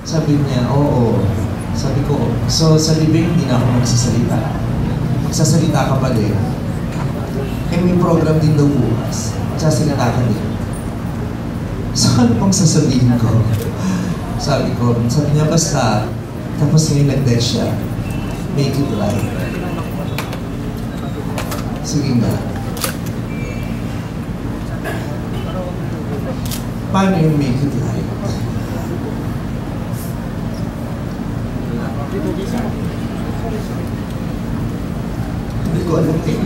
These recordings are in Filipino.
Sabi niya, oo. Sabi ko, so sa libing hindi na ako magsasalita. Magsasalita ka pa din. Eh may program din daw bukas. Magsasalita ka din. So ano pang sasabihin ko? Sabi niya basta, tapos ngayon nag-text siya, make it right. Sige nga. Paano yung make it right? Hindi ko alam eh.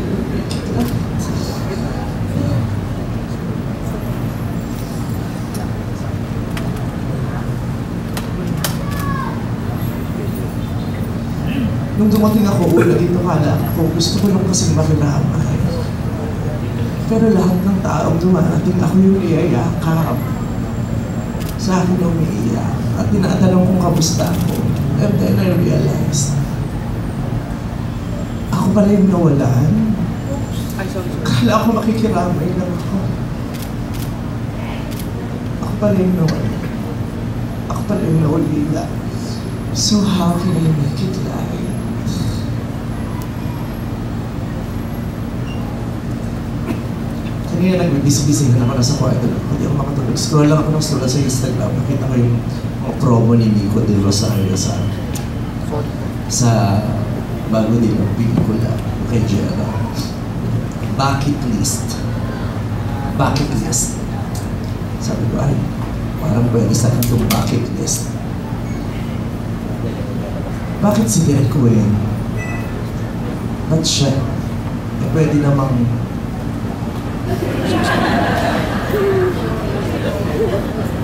Nung dumating ako, dito kala ako, gusto ko lang kasing makiramay. Pero lahat ng taong dumating, ako yung iyayakap. Sa akin umiiyak. At tinatanong kung kamusta ako. And then I realized, ako pala yung nawalan. Kala ako makikiramay lang ako. Ako pala yung nawalan. Ako pala yung nawalila. So how can I make it right? Kanina nagbibisi-bisi na ako nasa kwarto lang. Hindi ako makatulog. Scroll lang ako ng scroll sa Instagram. Nakita ko yung mga promo ni Nico de Rosario sa bago din ang pelikula kay Jera. Bucket list. Bucket list. Sabi ko, ay, parang pwede sa akin itong bucket list. Bakit si Derek Wayne? Ba't siya? Eh, pwede namang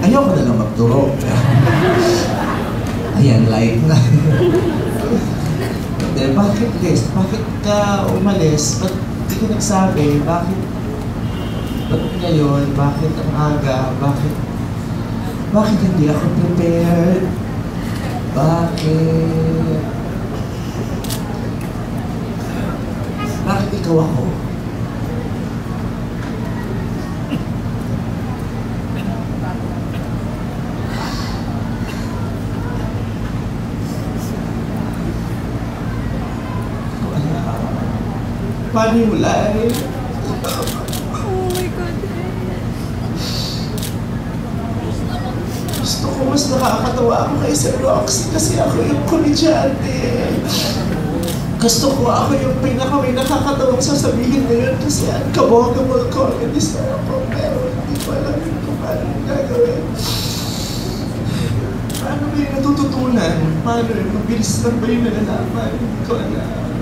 ayaw ko na lang magturo. Ayan, like na. Then, bakit list? Bakit ka umalis? Ba't di ko nagsabi? Bakit ngayon? Bakit ang aga? Bakit hindi ako prepared? Bakit ikaw ako? Paano yung live? Oh my God. Gusto ko mas nakakatawa ako kay Sir Roxy kasi ako yung komedyante. Gusto ko ako yung may nakakatawang sasabihin ngayon kasi uncommon comedy star ako pero hindi ko alam kung paano yung gagawin. Paano ba yung natututunan? Paano yung mabilis lang ba yung nalalaman? Hindi ko alam.